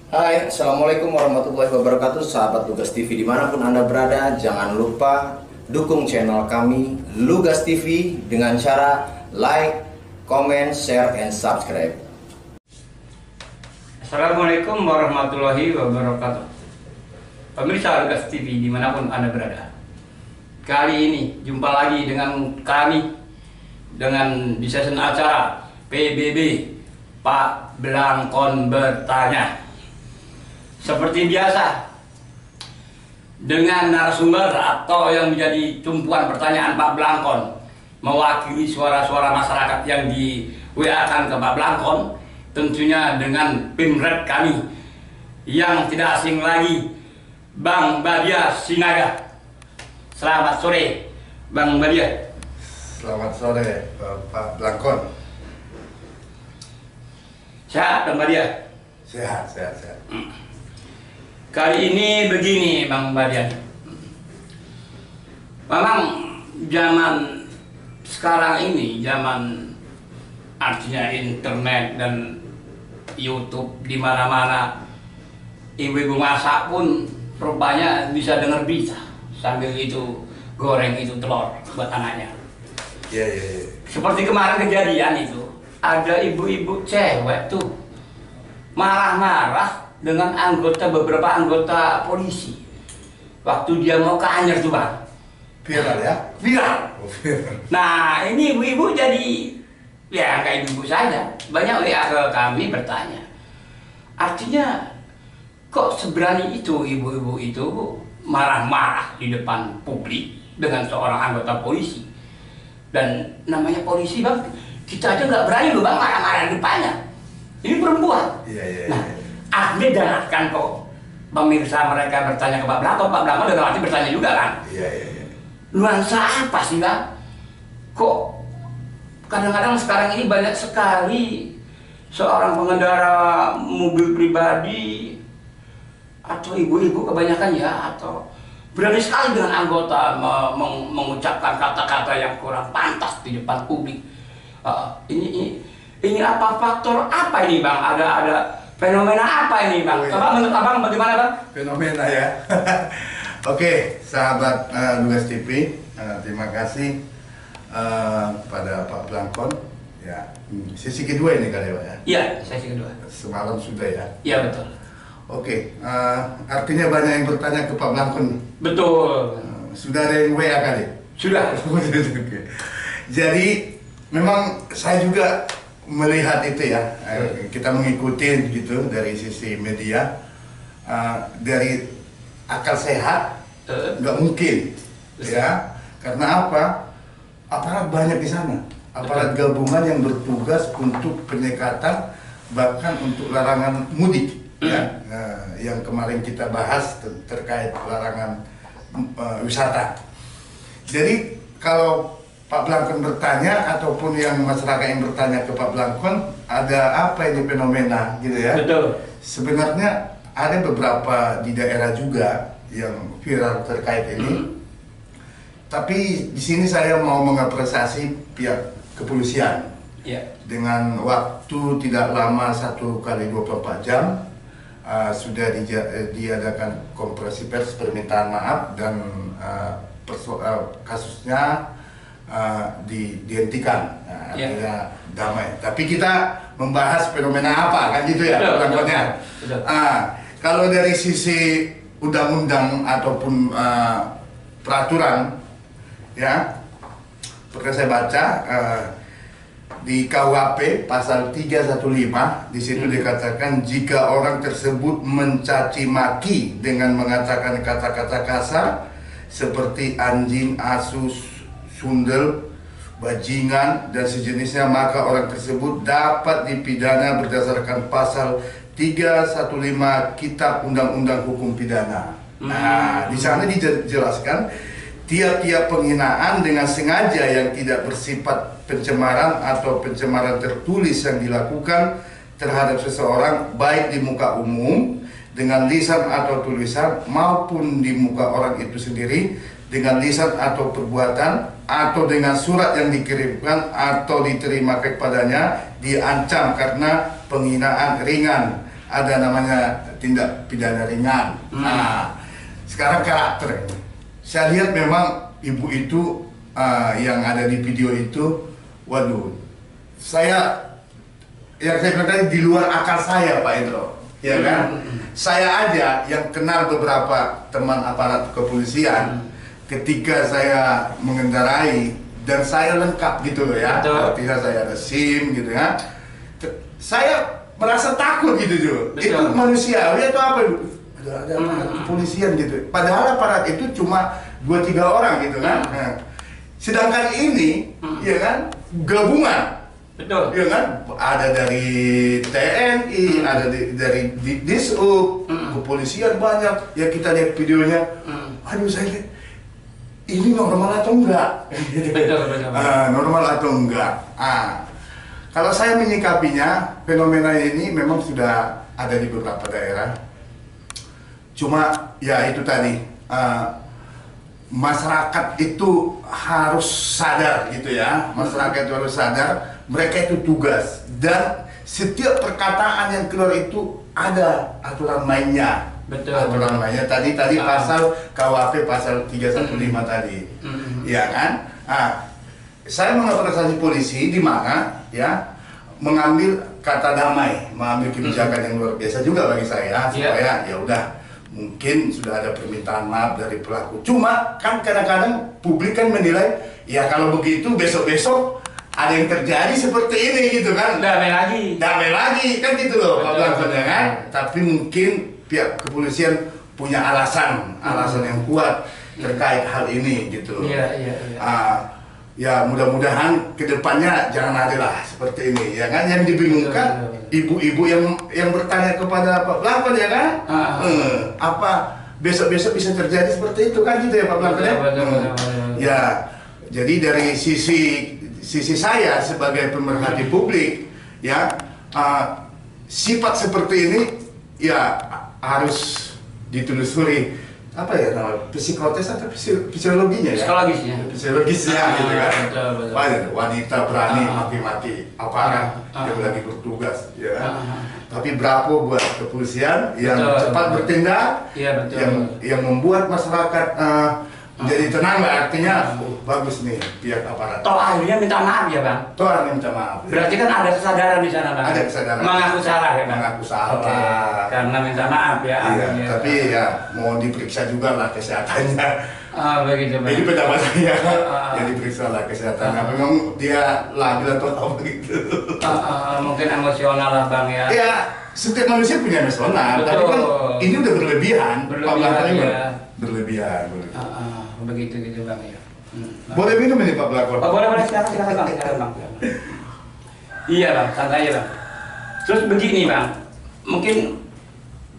Hai, Assalamualaikum warahmatullahi wabarakatuh. Sahabat Lugas TV dimanapun Anda berada, jangan lupa dukung channel kami Lugas TV dengan cara like, comment, share, and subscribe. Assalamualaikum warahmatullahi wabarakatuh. Pemirsa Lugas TV dimanapun Anda berada, kali ini jumpa lagi dengan kami di season acara PBB Pak Blangkon Bertanya. Seperti biasa, dengan narasumber atau yang menjadi tumpuan pertanyaan Pak Blangkon, mewakili suara-suara masyarakat yang di WA-kan ke Pak Blangkon, tentunya dengan pimret kami yang tidak asing lagi, Bang Badia Sinaga. Selamat sore, Bang Badia. Selamat sore, Pak Blangkon. Sehat, Bang Badia? Sehat. Kali ini begini, Bang Badia. Memang zaman sekarang ini, zaman artinya internet dan YouTube di mana-mana, ibu-ibu masak pun rupanya bisa dengar berita sambil itu goreng itu telur buat anaknya. Iya. Seperti kemarin kejadian itu, ada ibu-ibu cewek tuh marah-marah dengan beberapa anggota polisi waktu dia mau ke Anyer tuh, Bang. Viral ya? Viral. Nah, ini ibu-ibu jadi ya kayak ibu saja. Banyak WA ke kami bertanya. Artinya kok seberani itu ibu-ibu itu marah-marah di depan publik dengan seorang anggota polisi. Dan namanya polisi, Bang, kita aja nggak berani loh, Bang, marah-marah di depannya. Ini perempuan. Iya. Nah, Ahmed dengarkan kok pemirsa mereka bertanya ke Pak Blangkon udah nanti bertanya juga kan? Iya. Nuansa apa sih, Bang? Kok kadang-kadang sekarang ini banyak sekali seorang pengendara mobil pribadi atau ibu-ibu kebanyakan ya, atau berani sekali dengan anggota mengucapkan kata-kata yang kurang pantas di depan publik. Ini apa faktor apa ini, Bang? Ada fenomena apa ini, Bang? Coba menurut Abang bagaimana, Bang? Fenomena ya. Oke, sahabat Lugas TV, terima kasih pada Pak Blangkon. Ya, sesi kedua ini kali Pak ya? Iya, sesi kedua. Semalam sudah ya? Iya, betul. Oke, artinya banyak yang bertanya ke Pak Blangkon. Betul. Sudah ada yang WA kali? Sudah. Oke. Jadi memang saya juga melihat itu ya, kita mengikuti gitu dari sisi media, dari akal sehat nggak mungkin ya, karena apa? Aparat banyak di sana, aparat gabungan yang bertugas untuk penyekatan bahkan untuk larangan mudik ya, yang kemarin kita bahas terkait larangan wisata. Jadi kalau Pak Blangkon bertanya ataupun yang masyarakat yang bertanya ke Pak Blangkon, ada apa ini fenomena gitu ya? Betul. Sebenarnya ada beberapa di daerah juga yang viral terkait ini. Tapi di sini saya mau mengapresiasi pihak kepolisian. Iya. Dengan waktu tidak lama 1 kali 24 jam sudah diadakan konferensi pers permintaan maaf dan kasusnya dihentikan, artinya damai. Tapi kita membahas fenomena apa kan gitu ya, Blangkonnya. Kalau dari sisi undang-undang ataupun peraturan ya, pernah saya baca di KUHP pasal 315 di situ dikatakan jika orang tersebut mencaci maki dengan mengatakan kata-kata kasar seperti anjing, asus, sundel, bajingan, dan sejenisnya, maka orang tersebut dapat dipidana berdasarkan pasal 315 Kitab Undang-Undang Hukum Pidana. Nah, di sana dijelaskan tiap-tiap penghinaan dengan sengaja yang tidak bersifat pencemaran atau pencemaran tertulis yang dilakukan terhadap seseorang baik di muka umum dengan lisan atau tulisan maupun di muka orang itu sendiri dengan lisan atau perbuatan atau dengan surat yang dikirimkan atau diterima kepadanya diancam karena penghinaan ringan. Ada namanya tindak pidana ringan. Nah, sekarang karakter. Saya lihat memang ibu itu yang ada di video itu, waduh, yang saya bilang tadi di luar akal saya, Pak Indro, ya kan? Saya aja yang kenal beberapa teman aparat kepolisian, ketika saya mengendarai dan saya lengkap gitu loh ya, artinya saya ada SIM gitu ya, saya merasa takut gitu juga. Itu manusiawi atau apa? Ada aparat kepolisian gitu. Padahal aparat itu cuma 2-3 orang gitu kan. Nah, sedangkan ini, ya kan, gabungan. Betul. Ya kan, ada dari TNI, ada dari Dishub, kepolisian banyak. Ya kita lihat videonya. Aduh, saya lihat ini normal atau enggak? Betul. Normal atau enggak? Kalau saya menyikapinya, fenomena ini memang sudah ada di beberapa daerah. Cuma ya itu tadi, masyarakat itu harus sadar gitu ya. Masyarakat itu harus sadar, mereka itu tugas. Dan setiap perkataan yang keluar itu ada aturan mainnya. Betul. Aturan mainnya tadi pasal KUHP pasal 315 tadi. Ya kan? Saya mengapresiasi polisi di mana ya mengambil kata damai, mengambil kebijakan yang luar biasa juga bagi saya supaya ya udah mungkin sudah ada permintaan maaf dari pelaku. Cuma kan kadang-kadang publik kan menilai ya kalau begitu besok-besok ada yang terjadi seperti ini gitu kan. Damai lagi kan gitu loh Pak Blanco kan. Tapi mungkin pihak kepolisian punya alasan yang kuat terkait hal ini gitu. Ya mudah-mudahan kedepannya jangan ada lah seperti ini ya kan, yang dibingungkan ibu-ibu yang bertanya kepada Pak Blanco ya kan, apa besok-besok bisa terjadi seperti itu kan gitu ya Pak Blanco ya. Ya jadi dari sisi saya sebagai pemerhati publik ya, sifat seperti ini ya harus ditelusuri apa ya namanya, psikotes atau fisiologinya ya? Psikologisnya gitu kan. Betul. Wanita berani maki-maki aparat yang lagi bertugas ya kan. Tapi bravo buat kepolisian yang cepat bertindak, yang membuat masyarakat jadi tenang lah, artinya bagus nih pihak aparat. Toh akhirnya minta maaf ya Bang? Toh akhirnya minta maaf. Berarti kan ada kesadaran di sana Bang? Ada kesadaran. Mengaku salah ya Bang? Mengaku salah. Karena minta maaf ya. Iya, tapi ya mau diperiksa juga lah kesehatannya. Begitu Bang. Jadi pendapat saya ya diperiksa lah kesehatannya. Memang dia labil atau apa gitu. Mungkin emosional lah Bang ya. Ya, setiap manusia punya emosional, tapi kan ini udah berlebihan. Berlebihan. Begitu gitu Bang ya. Boleh minum ini Pak Blanco? Boleh silakan Bang. Iya Bang, santai aja Bang. Terus begini Bang, mungkin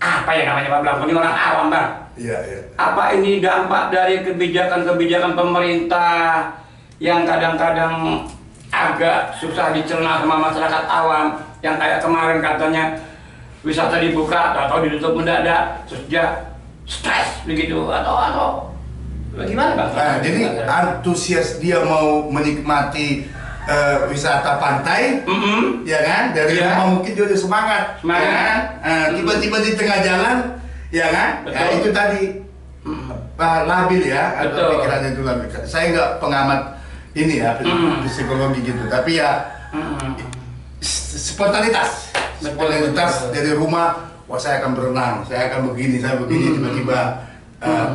apa yang namanya Pak Blanco ini orang awam Bang. Iya. Apa ini dampak dari kebijakan pemerintah yang kadang-kadang agak susah dicerna sama masyarakat awam, yang kayak kemarin katanya wisata dibuka atau ditutup mendadak, terus dia stres begitu atau bagaimana Bang? Jadi antusias dia mau menikmati wisata pantai, ya kan? Dari rumah mungkin dia udah semangat. Ya kan? Tiba-tiba di tengah jalan, ya kan? Ya, itu tadi labil ya, atau pikirannya itu labil. Saya nggak pengamat ini ya, psikologi gitu, tapi ya spontanitas dari rumah. Wah saya akan berenang, saya akan begini, tiba-tiba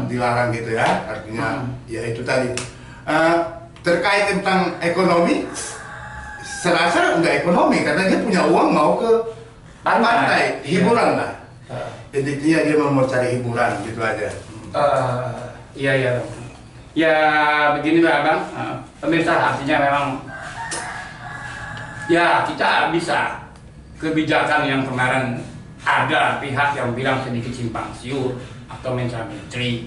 dilarang gitu ya, artinya ya itu tadi. Terkait tentang ekonomi, serasa enggak ekonomi karena dia punya uang mau ke pantai, hiburan lah. Intinya dia mau cari hiburan gitu aja. Iya. Ya begini lah Bang, pemirsa, artinya memang ya kita bisa kebijakan yang kemarin ada pihak yang bilang sedikit simpang siur atau menteri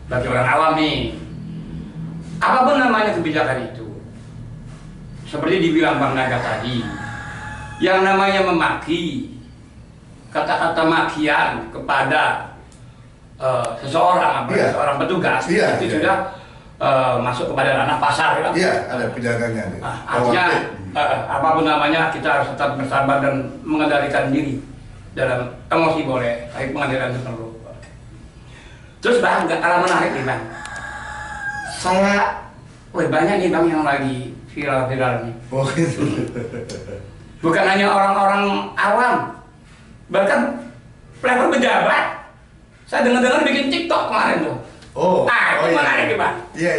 bagi orang awam nih. Apapun namanya kebijakan itu, seperti dibilang Bang Naga tadi, yang namanya memaki, kata-kata makian kepada seseorang, seorang petugas, itu sudah masuk kepada ranah pasar ya. Iya, ada pidananya. Artinya apapun namanya kita harus tetap bersabar dan mengendalikan diri dalam emosi boleh, tapi pengendalian itu perlu. Terus Bang, nggak kalah menarik nih Bang. Saya, banyak nih Bang yang lagi viral-viral nih. Oh gitu. Bukan hanya orang-orang awam, bahkan level pejabat. Saya dengar-dengar bikin TikTok kemarin tuh. Oh, Itu menarik nih Bang. Iya.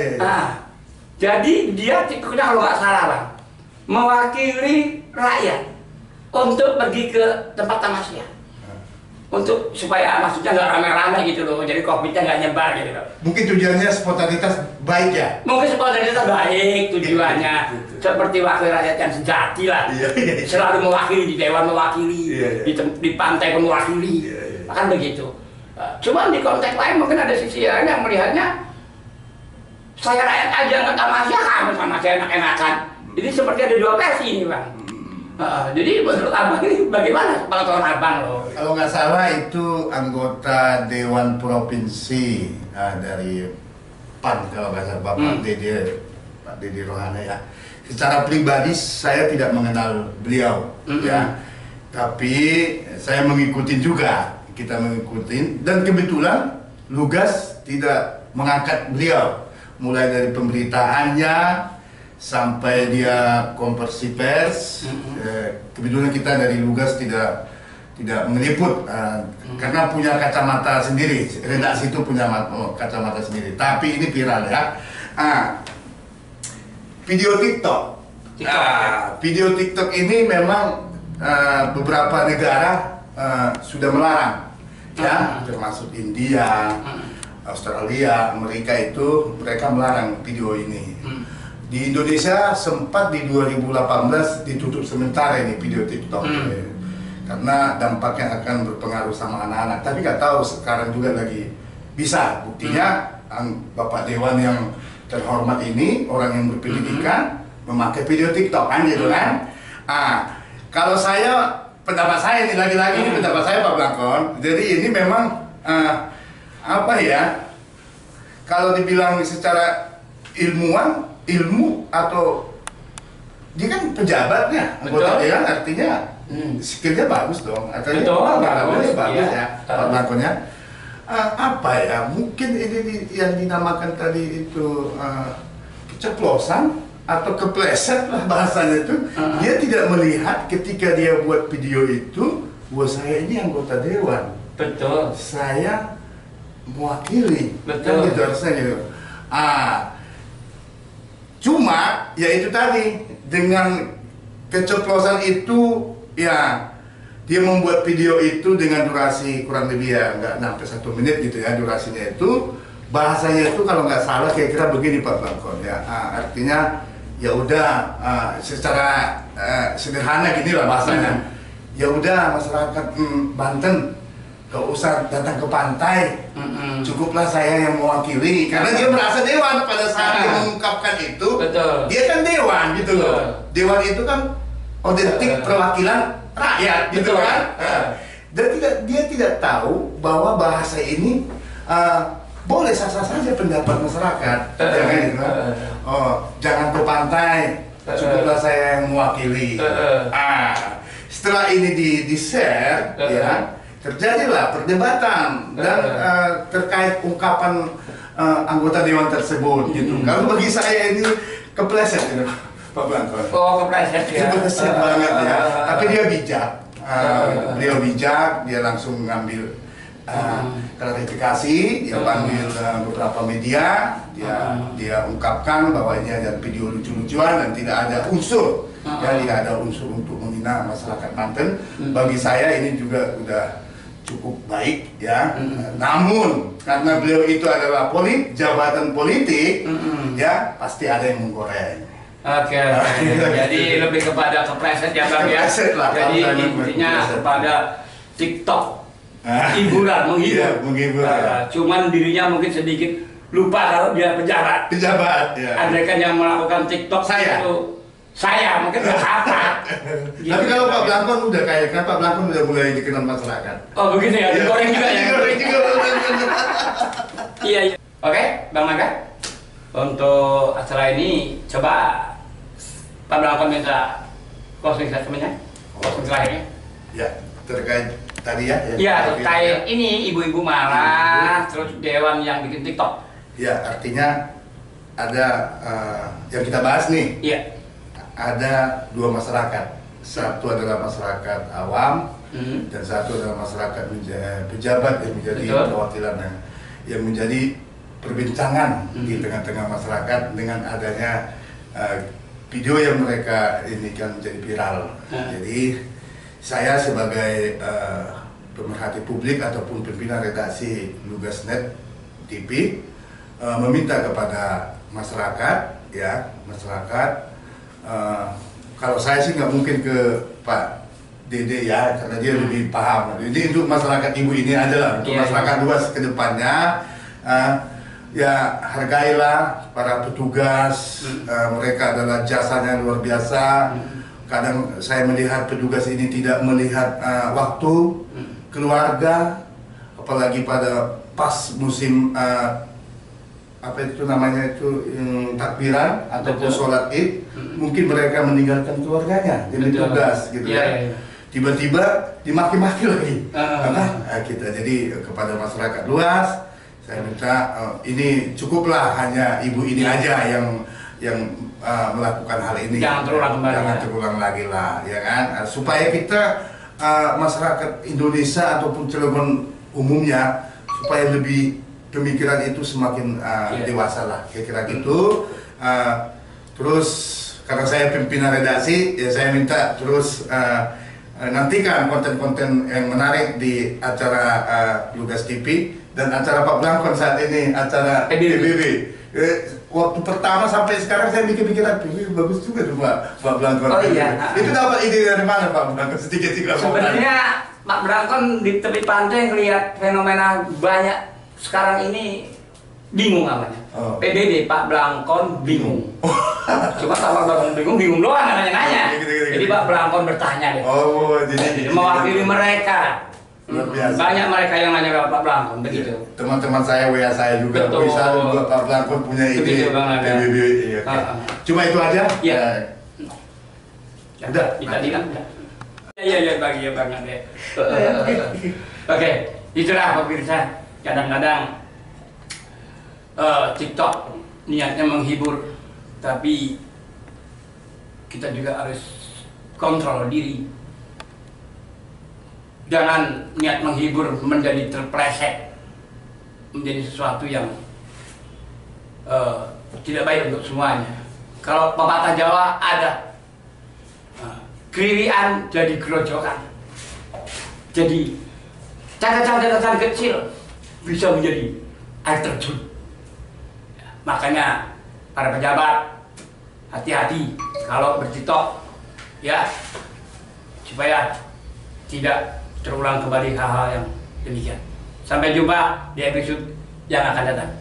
Jadi dia TikToknya kalau nggak salah Bang, mewakili rakyat untuk pergi ke tempat tamasya. Untuk supaya maksudnya nggak rame-rame gitu loh, jadi COVID-nya nggak nyebar gitu loh. Mungkin tujuannya spontanitas baik ya? Mungkin spontanitas baik tujuannya, seperti wakil rakyat yang sejati lah. Iya. Selalu mewakili di dewan, mewakili di pantai pun mewakili, kan begitu. Cuman di konteks lain mungkin ada sisi lain yang melihatnya saya rakyat aja nggak tamasya, kamu sama saya enak-enakan. Jadi seperti ada dua versi ini Bang. Jadi menurut Abang ini bagaimana pengetahuan Abang loh? Kalau nggak salah itu anggota Dewan Provinsi dari PAN kalau nggak salah Pak Dede Rohana ya. Secara pribadi saya tidak mengenal beliau ya, tapi saya mengikuti juga, kita mengikuti dan kebetulan Lugas tidak mengangkat beliau mulai dari pemberitaannya sampai dia konversi pers. Kebetulan kita dari Lugas tidak meliput karena punya kacamata sendiri, redaksi itu punya kacamata sendiri. Tapi ini viral ya. Video TikTok. Video TikTok ini memang beberapa negara sudah melarang, ya, termasuk India, Australia, Amerika itu mereka melarang video ini. Di Indonesia sempat di 2018 ditutup sementara ini video TikTok karena dampaknya akan berpengaruh sama anak-anak. Tapi nggak tahu sekarang juga lagi bisa. Buktinya Bapak Dewan yang terhormat ini orang yang berpendidikan memakai video TikTok kan gitu kan. Kalau saya pendapat saya ini lagi-lagi ini pendapat saya Pak Blangkon. Jadi ini memang apa ya? Kalau dibilang secara ilmu atau dia kan pejabatnya, anggota dewan artinya skillnya bagus dong, artinya bagus ya Pak Blangkonnya. Apa ya? Mungkin ini yang dinamakan tadi itu keceplosan atau kepleset lah bahasanya itu. Dia tidak melihat ketika dia buat video itu bahwa saya ini anggota dewan. Betul. Saya mewakili. Betul. Kan gitu harusnya gitu. Cuma ya itu tadi dengan keceplosan itu ya dia membuat video itu dengan durasi kurang lebih ya nggak sampai 1 menit gitu ya durasinya itu. Bahasanya itu kalau nggak salah kira-kira begini Pak Blangkon ya. Artinya ya udah secara sederhana gini lah bahasanya. Ya udah masyarakat Banten gak usah datang ke pantai, cukuplah saya yang mewakili. Karena dia merasa dewan pada saat dia mengungkapkan itu. Betul. Dia kan dewan gitu loh. Dewan itu kan otentik perwakilan rakyat gitu kan. Dan dia tidak tahu bahwa bahasa ini boleh sah-sah saja pendapat masyarakat. Jangan gitu kan. Jangan ke pantai, cukuplah saya yang mewakili. Setelah ini di-share ya, terjadilah perdebatan dan terkait ungkapan anggota dewan tersebut gitu. Kalau bagi saya ini kepleset gitu Pak Blangkon. Oh, kepleset ya. Kepleset banget ya. Tapi dia bijak. Beliau bijak, dia langsung ngambil klarifikasi, dia panggil beberapa media, dia ungkapkan bahwa ini ada video lucu-lucuan dan tidak ada unsur, ya tidak ada unsur untuk menghina masyarakat Banten. Bagi saya ini juga udah cukup baik ya. Namun karena beliau itu adalah jabatan politik, ya pasti ada yang menggoreng. Oke. Jadi lebih kepada kepleset ya Bang ya. Jadi intinya kepada TikTok hiburan, menghibur. Cuman dirinya mungkin sedikit lupa kalau dia pejabat. Ya. Andaikan yang melakukan TikTok saya mungkin nggak apa. Tapi kalau Pak Blangkon udah kayak Pak Blangkon udah mulai dikenal masyarakat. Oh begitu ya, digoreng juga ya. Digoreng juga. Iya. Oke, Bang Maga. Untuk acara ini coba Pak Blangkon minta closing statement-nya, closing terakhirnya. Ya, terkait tadi ya. Iya, terkait ini ibu-ibu marah, terus dewan yang bikin TikTok. Ya, artinya ada yang kita bahas nih. Iya. Ada dua masyarakat. Satu adalah masyarakat awam dan satu adalah masyarakat pejabat yang menjadi perwakilan yang menjadi perbincangan di tengah-tengah masyarakat dengan adanya video yang mereka ini kan menjadi viral. Jadi saya sebagai pemerhati publik ataupun pimpinan redaksi Lugasnet TV meminta kepada masyarakat, ya masyarakat. Kalau saya sih nggak mungkin ke Pak Dede ya, karena dia lebih paham. Jadi untuk masyarakat ibu ini adalah untuk masyarakat luas ke depannya. Ya hargailah para petugas, mereka adalah jasanya luar biasa. Kadang saya melihat petugas ini tidak melihat waktu keluarga, apalagi pada pas musim apa itu namanya itu takbiran ataupun sholat id, mungkin mereka meninggalkan keluarganya demi tugas gitu ya. Tiba-tiba dimaki-maki lagi. Kita jadi kepada masyarakat luas saya minta ini cukuplah hanya ibu ini aja yang melakukan hal ini. Jangan terulang kembali. Jangan terulang lagi lah, ya kan? Supaya kita masyarakat Indonesia ataupun Cilegon umumnya supaya lebih pemikiran itu semakin dewasa lah, kira-kira gitu. Terus karena saya pimpinan redaksi, ya saya minta terus nantikan konten-konten yang menarik di acara Lugas TV dan acara Pak Blangkon saat ini, acara PBB. Waktu pertama sampai sekarang saya mikir-mikiran, bagus juga tuh Pak Blangkon. Oh iya. Itu dapat ide dari mana Pak Blangkon? Sedikit-sedikit. Sebenarnya Pak Blangkon di tepi pantai ngelihat fenomena banyak sekarang ini bingung namanya. PBB Pak Blangkon bingung. Cuma kalau Pak Blangkon bingung doang nanya-nanya. Jadi Pak Blangkon bertanya deh. Jadi mewakili mereka. Banyak mereka yang nanya ke Pak Blangkon begitu. Teman-teman saya, WA saya juga bisa juga Pak Blangkon punya ide PBB. Cuma itu aja. Iya. Udah. Kita bilang. Iya bagi ya Bang Ade. Oke, itulah pemirsa. Kadang-kadang TikTok niatnya menghibur, tapi kita juga harus kontrol diri. Jangan niat menghibur menjadi terpleset, menjadi sesuatu yang tidak baik untuk semuanya. Kalau pepatah Jawa ada, kelirian jadi gerojokan. Jadi catatan-catatan kecil bisa menjadi air terjun. Makanya para pejabat hati-hati kalau bertiktok ya, supaya tidak terulang kembali hal-hal yang demikian. Sampai jumpa di episode yang akan datang.